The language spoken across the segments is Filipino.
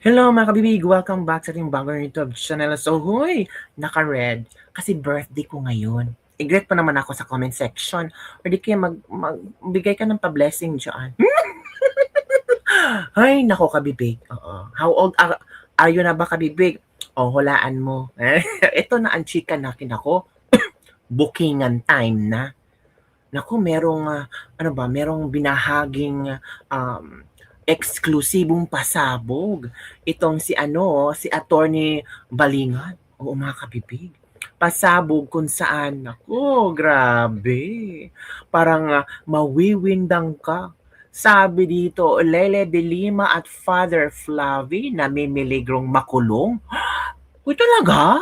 Hello mga kabibig! Welcome back sa ating bagong YouTube channel. So, huy! Naka-red kasi birthday ko ngayon. I-greet pa naman ako sa comment section or di kaya magbigay ka ng pa-blessing dyan. Ay, nako kabibig. Oo. How old are you na ba kabibig? O, hulaan mo. Ito na ang chika natin ako. Bookingan time na. Naku, merong binahaging um, eksklusibong pasabog. Itong si Attorney Balingan. Oo, mga kabibig. Pasabog kung saan, naku, grabe. Parang mawiwindang ka. Sabi dito, Lele de Lima at Father Flavi namimiligrong makulong. Uy, talaga?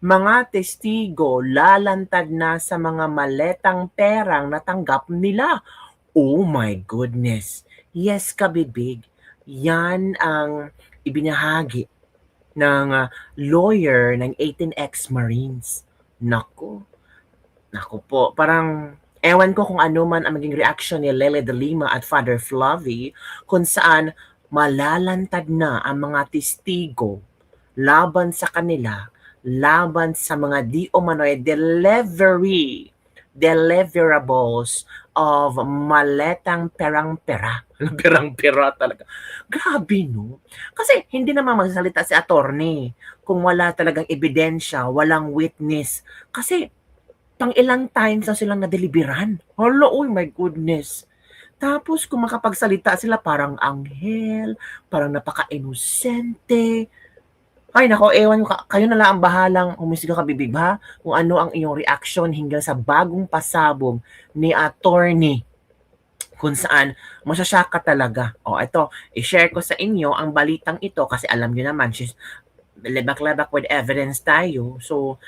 Mga testigo lalantad na sa mga maletang perang natanggap nila. Oh my goodness. Yes, kabibig. Yan ang ibinahagi ng lawyer ng 18 ex-Marines. Nako. Nako po. Parang ewan ko kung ano man ang maging reaction ni Lele de Lima at Father Flavi kung saan malalantad na ang mga testigo laban sa kanila, laban sa mga di umano'y deliverables of maletang perang-pera. Perang-pera talaga. Grabe, no? Kasi hindi naman magsasalita si attorney kung wala talagang ebidensya, walang witness. Kasi pang ilang times na silang nadeliberan. Hala, oh my goodness. Tapos kung makapagsalita sila parang anghel, parang napaka-inosente. Ay nako, ewan ko, kayo na lang ang bahalang humisga kabibig ha, kung ano ang iyong reaction hinggil sa bagong pasabog ni attorney kung saan masashock ka talaga. O ito, i-share ko sa inyo ang balitang ito kasi alam niyo naman, lebak-lebak with evidence tayo. So,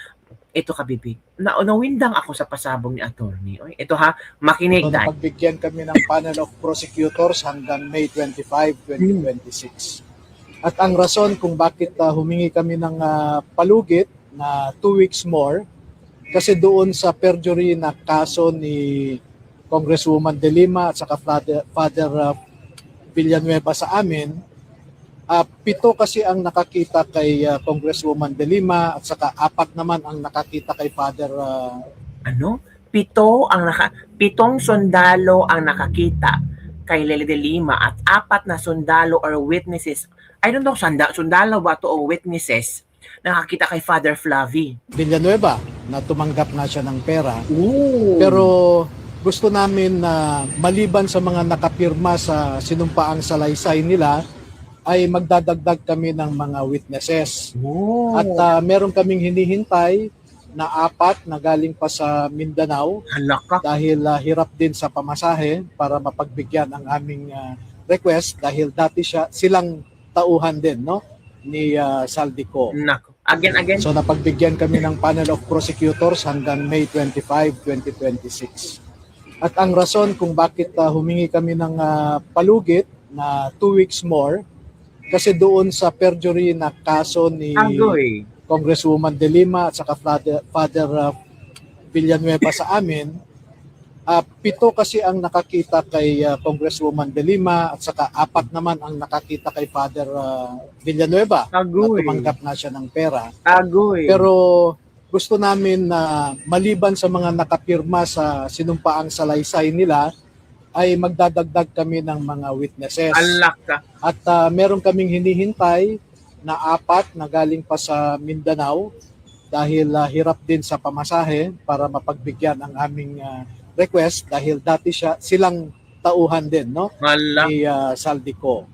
ito kabibig. Nawindang ako sa pasabog ni attorney. Oy, ito ha, makinig So, tayo. napagbigyan kami ng panel of prosecutors hanggang May 25, 2026. At ang rason kung bakit humingi kami ng palugit na 2 weeks more, kasi doon sa perjury na kaso ni Congresswoman De Lima at saka Father Villanueva sa amin, 7 kasi ang nakakita kay Congresswoman De Lima at saka 4 naman ang nakakita kay Father Ano? Pitong sundalo ang nakakita kay Lele de Lima at 4 na sundalo or witnesses. I don't know, sundalo ba to o witnesses nakakita kay Father Flavi. Villanueva na tumanggap na siya ng pera. Ooh. Pero gusto namin na maliban sa mga nakapirma sa sinumpaang salaysay nila, ay magdadagdag kami ng mga witnesses. Oh. At meron kaming hinihintay na 4 na galing pa sa Mindanao Halaka. dahil hirap din sa pamasahe para mapagbigyan ang aming request dahil dati silang tauhan din, no, ni Saldico. Nako. Again. So napagbigyan kami ng panel of prosecutors hanggang May 25, 2026. At ang rason kung bakit humingi kami ng palugit na 2 weeks more, kasi doon sa perjury na kaso ni Congresswoman De Lima at saka Father Villanueva sa amin, 7 kasi ang nakakita kay Congresswoman De Lima at saka 4 naman ang nakakita kay Father Villanueva na tumanggap na siya ng pera. Pero gusto namin na maliban sa mga nakapirma sa sinumpaang salaysay nila, ay magdadagdag kami ng mga witnesses. Alaka. At meron kaming hinihintay na 4 na galing pa sa Mindanao dahil hirap din sa pamasahe para mapagbigyan ang aming request dahil dati silang tauhan din, no, ni Saldico.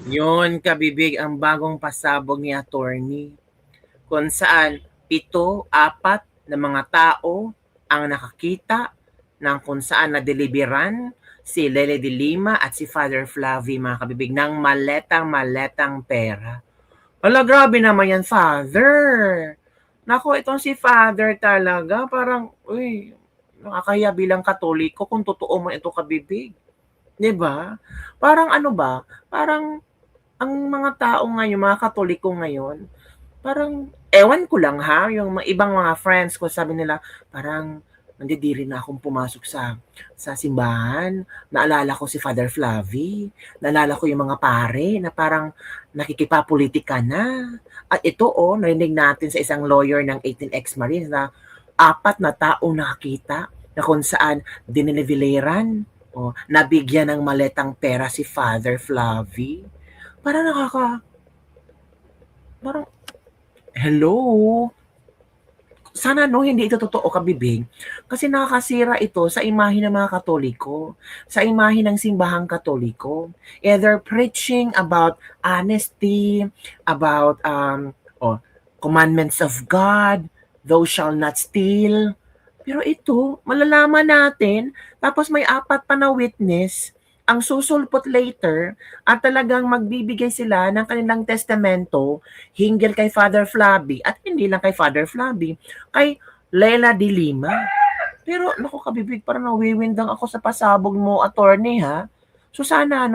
Yun kabibig ang bagong pasabog ni attorney kung saan 7, 4 na mga tao ang nakakita ng kung saan nadeliberan si Lele de Lima at si Father Flavi, mga kabibig, ng maletang pera. Hala, grabe naman yan, Father. Nako, itong si Father talaga, parang, uy, nakakaya bilang Katoliko kung totoo mo ito kabibig. 'Di ba? Parang ano ba, parang ang mga tao ngayon, mga Katoliko ngayon, parang ewan ko lang ha, yung ibang mga friends ko sabi nila, parang nandidiri na akong pumasok sa simbahan. Naalala ko si Father Flavie. Naalala ko yung mga pare na parang nakikipapolitika na. At ito narinig natin sa isang lawyer ng 18X Marines na 4 na tao nakakita na kung saan dininivileran o nabigyan ng maletang pera si Father Flavie. Parang parang, hello? Sana hindi ito totoo, kabibig, kasi nakakasira ito sa imahe ng mga Katoliko, sa imahe ng simbahang Katoliko. Either preaching about honesty, about commandments of God, thou shall not steal. Pero ito, malalaman natin, tapos may 4 pa na witness, ang susulpot later, at talagang magbibigay sila ng kanilang testamento hinggil kay Father Flavie, at hindi lang kay Father Flavie, kay Leila de Lima. Pero naku kabibig, parang nawiwindang ako sa pasabog mo, attorney ha. So sana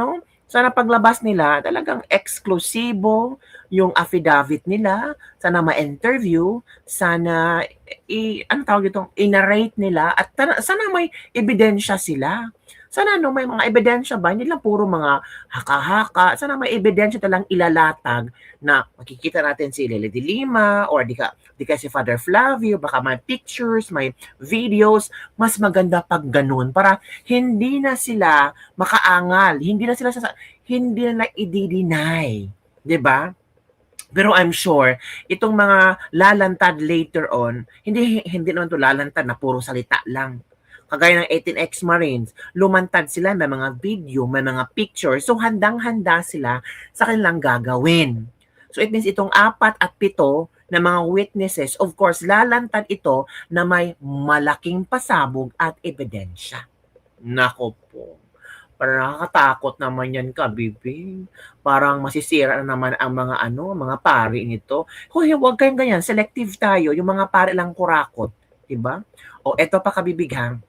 sana paglabas nila talagang eksklusibo yung affidavit nila, sana ma-interview, sana i-narrate nila, at sana may ebidensya sila. Sana may mga ebidensya ba, hindi lang puro mga haka-haka, sana may ebidensya talang ilalatag na makikita natin si Leila de Lima or di ka si Father Flavio, baka may pictures, may videos, mas maganda pag ganun para hindi na sila makaangal, hindi na i-deny, 'di ba? Pero I'm sure itong mga lalantad later on, hindi naman to lalantad na puro salita lang. Kagaya ng 18X Marines, lumantad sila, may mga video, may mga pictures, so handang-handa sila sa kanilang gagawin. So it means itong 4 at 7 na mga witnesses, of course, lalantad ito na may malaking pasabog at ebidensya. Nako po. Parang nakakatakot naman yan, kabibig. Parang masisira na naman ang mga mga pari nito. Hoy, huwag kayong ganyan, selective tayo, yung mga pari lang kurakot, 'di ba? O eto pa, kabibig ha.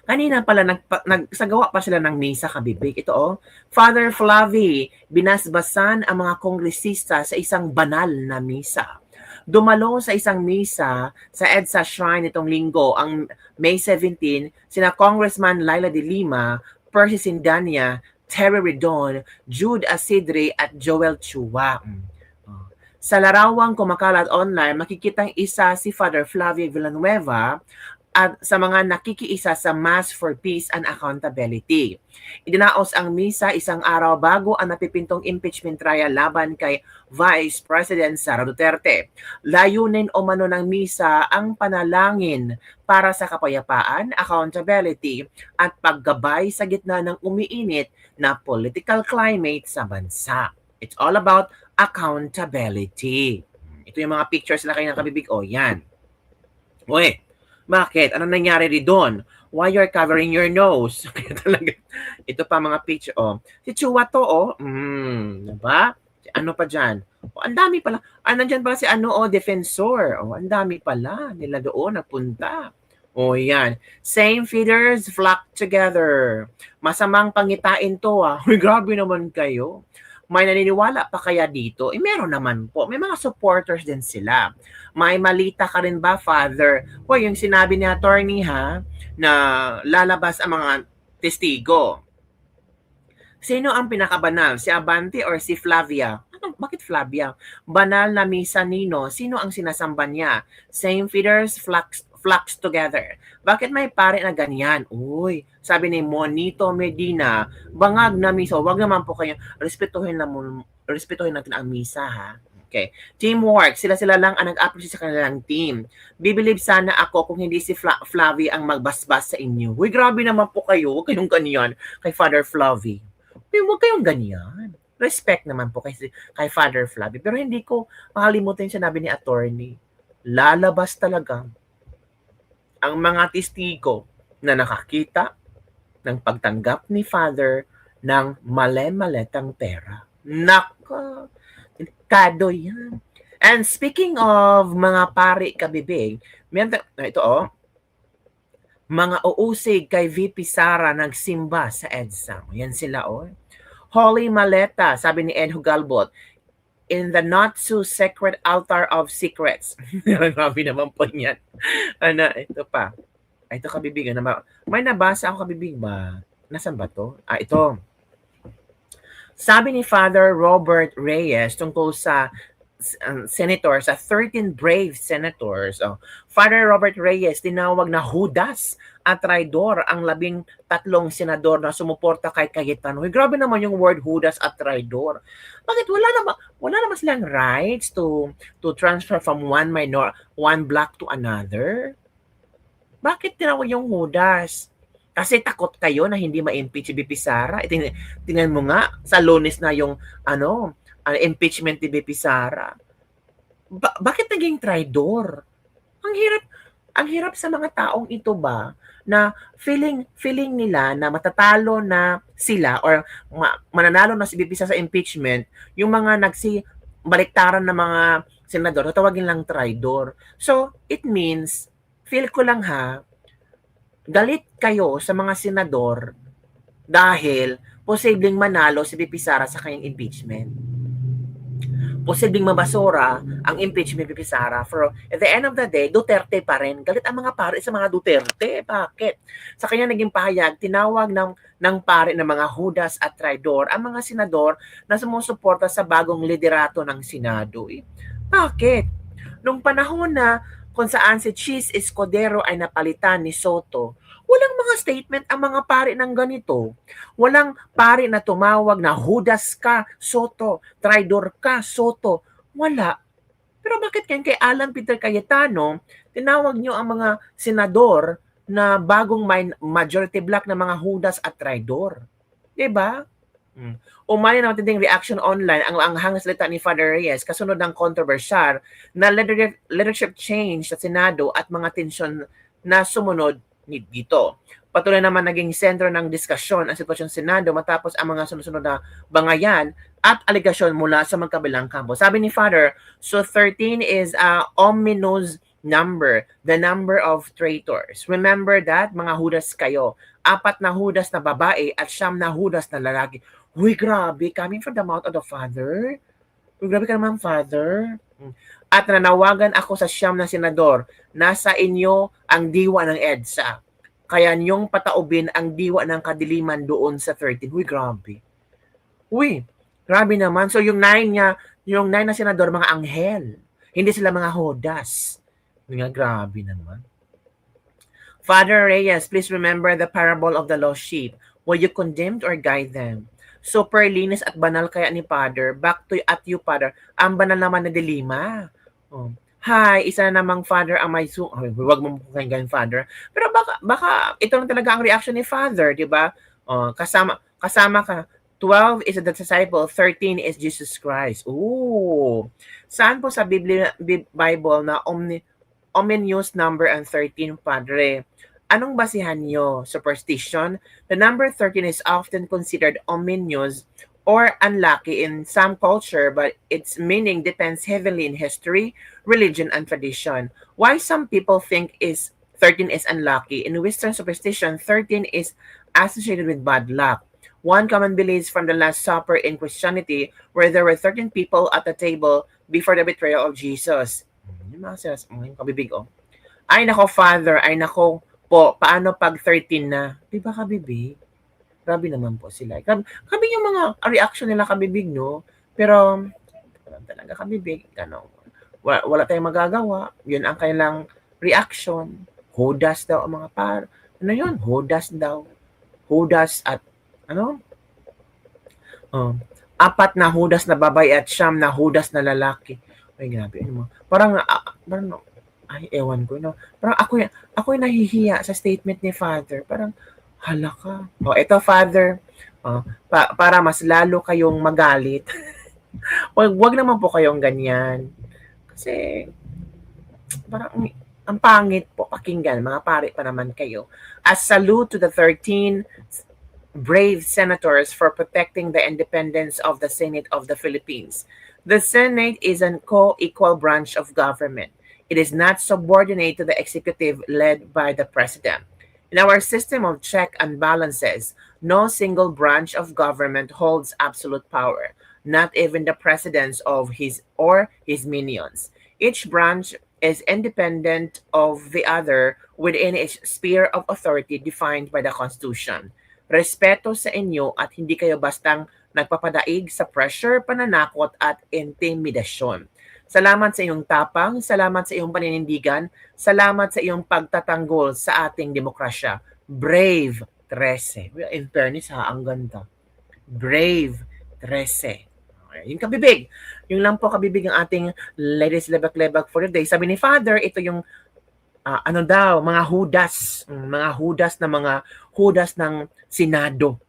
Kanina pala nagsagawa pa sila ng misa, kabibig. Ito Father Flavie, binasbasan ang mga kongresista sa isang banal na misa. Dumalo sa isang misa sa EDSA Shrine itong linggo, ang May 17, sina Congressman Leila de Lima, Percy Sindania, Terry Redon, Jude Asidre at Joel Chua. Sa larawang kumakalat online, makikitang isa si Father Flavie Villanueva at sa mga nakikiisa sa Mass for Peace and Accountability. Idinaos ang misa isang araw bago ang napipintong impeachment trial laban kay Vice President Sara Duterte. Layunin umano ng misa ang panalangin para sa kapayapaan, accountability at paggabay sa gitna ng umiinit na political climate sa bansa. It's all about accountability. Ito yung mga pictures na kayo ng kabibig. Yan. Uy, bakit? Ano nangyari doon? Why you're covering your nose? Kaya talaga. Ito pa mga picture. Si Chua to, diba? Ano pa dyan? Ang dami pala. Nandyan pala si defensor. Ang dami pala nila doon nagpunta. Yan. Same feeders flock together. Masamang pangitain to, Uy, grabe naman kayo. May naniniwala pa kaya dito? Meron naman po. May mga supporters din sila. May malita ka rin ba, Father? Yung sinabi ni attorney na lalabas ang mga testigo. Sino ang pinakabanal? Si Abante or si Flavia? Bakit Flavia? Banal na misa nino. Sino ang sinasamba niya? Same feeders flocks together. Bakit may pare na ganyan? Sabi ni Monito Medina, bangag na misa. Wag naman po kayo. Respetuhin natin ang misa, Okay. Teamwork. Sila lang ang nag-appreciate sa kanilang team. Bibilib sana ako kung hindi si Flavie ang magbasbas sa inyo. Grabe naman po kayo. Huwag kayong ganyan kay Father Flavie. Huwag kayong ganyan. Respect naman po kay Father Flavie. Pero hindi ko makalimutan yung sinabi ni attorney. Lalabas talaga ang mga testigo na nakakita ng pagtanggap ni Father ng male-maletang pera. Nako, delikado yan. And speaking of mga pari, kabibig, ito mga uusig kay VP Sara nagsimba sa EDSA. Yan sila Holy Maleta, sabi ni Ed Hugalbot. in the not so secret altar of secrets. Grabe naman po yan. Ano, ito pa. Ito kabibigan. May nabasa ako kabibig ba? Nasaan ba to? Ito. Sabi ni Father Robert Reyes tungkol sa senators, sa 13 brave senators. Father Robert Reyes tinawag na Judas at traidor ang 13 senador na sumuporta kay Cayetano. Grabe naman yung word Judas at traidor. Bakit wala naman silang rights to transfer from one block to another? Bakit tinawag yung Judas? Kasi takot kayo na hindi ma-impeach si BP Sara. Tingnan mo nga, sa Lunes na yung impeachment ni BP Sara. Bakit naging traidor? Ang hirap sa mga taong ito ba na feeling nila na matatalo na sila or mananalo na si BP Sara sa impeachment, yung mga baliktaran na mga senador, tawagin lang traidor. So, it means, feel ko lang galit kayo sa mga senador dahil posibleng manalo si BP Sara sa kanyang impeachment. Posibleng mabasura ang impeachment ni BP Sara. For at the end of the day, Duterte pa rin. Galit ang mga pare sa mga Duterte. Bakit? Sa kanya naging pahayag, tinawag ng pare ng mga Judas at traidor ang mga senador na sumusuporta sa bagong liderato ng Senado. Bakit? Nung panahon na kung saan si Cheese Escudero ay napalitan ni Soto, walang mga statement ang mga pari ng ganito. Walang pari na tumawag na Judas ka, Soto, traidor ka, Soto. Wala. Pero bakit kay Alan Peter Cayetano, tinawag nyo ang mga senador na bagong majority block na mga Judas at traidor? Diba? Umani na matinding reaction online ang anghang salita ni Father Reyes kasunod ng kontrobersyal na leadership change sa Senado at mga tensyon na sumunod dito. Patuloy naman naging sentro ng diskusyon ang sitwasyon sa Senado matapos ang mga sunod-sunod na bangayan at aligasyon mula sa magkabilang kampo. Sabi ni Father, so 13 is a ominous number, the number of traitors. Remember that, mga Judas kayo. 4 na Judas na babae at 9 na Judas na lalaki. Uy, grabe, coming from the mouth of the Father. Uy, grabe ka naman, Father. At nanawagan ako sa 9 na senador, nasa inyo ang diwa ng EDSA. Kaya niyong pataubin ang diwa ng kadiliman doon sa 13. Uy, grabe. Uy, grabe naman. So yung 9 na senador, mga anghel. Hindi sila mga Judas. Nga, grabe naman. Father Reyes, please remember the parable of the lost sheep. Will you condemn or guide them? Super linis at banal kaya ni Father. Back to at you, Father. Ang banal naman na dilima. Hi, isa na namang Father ang may huwag mo pakinggan, Father. Pero baka ito lang talaga ang reaction ni Father, di ba? Kasama ka. 12 is the disciple, 13 is Jesus Christ. Ooh. Saan po sa Bible na ominous number ang 13, Padre? Anong basihan nyo? Superstition? The number 13 is often considered ominous or unlucky in some culture, but its meaning depends heavily in history, religion, and tradition. Why some people think 13 is unlucky? In Western superstition, 13 is associated with bad luck. One common belief from the Last Supper in Christianity, where there were 13 people at the table before the betrayal of Jesus. Yung mga kabibig, Ay nako, Father, ay nako po, paano pag 13 na? Di ba kabibig? Grabe naman po sila. Kami yung mga reaction nila kabibig, no? Pero, talaga kabibig. Wala tayong magagawa. Yun ang kailang reaction. Judas daw ang mga ano yun? Judas daw. Judas at, 4 na Judas na babae at 9 na Judas na lalaki. Ay, grabe. Parang ay, ewan ko, Parang ako yung nahihiya sa statement ni Father. Parang, hala ka. Ito, Father, para mas lalo kayong magalit. Wag naman po kayong ganyan. Kasi, parang, ang pangit po pakinggan. Mga pare pa naman kayo. A salute to the 13 brave senators for protecting the independence of the Senate of the Philippines. The Senate is an co-equal branch of government. It is not subordinate to the executive led by the president. In our system of check and balances, no single branch of government holds absolute power. not even the presidents of his minions. Each branch is independent of the other within its sphere of authority defined by the Constitution. Respeto sa inyo at hindi kayo bastang nagpapadaig sa pressure, pananakot at intimidasyon. Salamat sa iyong tapang, salamat sa iyong paninindigan, salamat sa iyong pagtatanggol sa ating demokrasya. Brave 13. Well, in fairness ha, ang ganda. Brave 13. Okay, yung kabibig. Yung lang po kabibig ang ating ladies lebak-lebak for the day. Sabi ni Father, ito yung mga hudas ng Senado.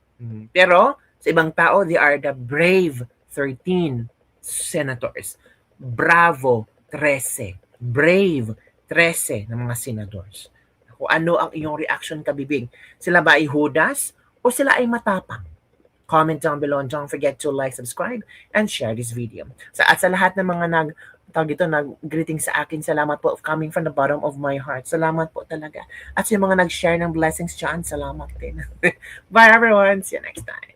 Pero sa ibang tao, they are the brave 13 senators. Bravo 13. Brave 13 ng mga senators. Kung ano ang iyong reaction kabibig? Sila ba ay hudas o sila ay matapang? Comment down below and don't forget to like, subscribe, and share this video. At sa lahat ng mga nag-greeting sa akin, salamat po coming from the bottom of my heart. Salamat po talaga. At sa mga nag-share ng blessings dyan, salamat din. Bye everyone. See you next time.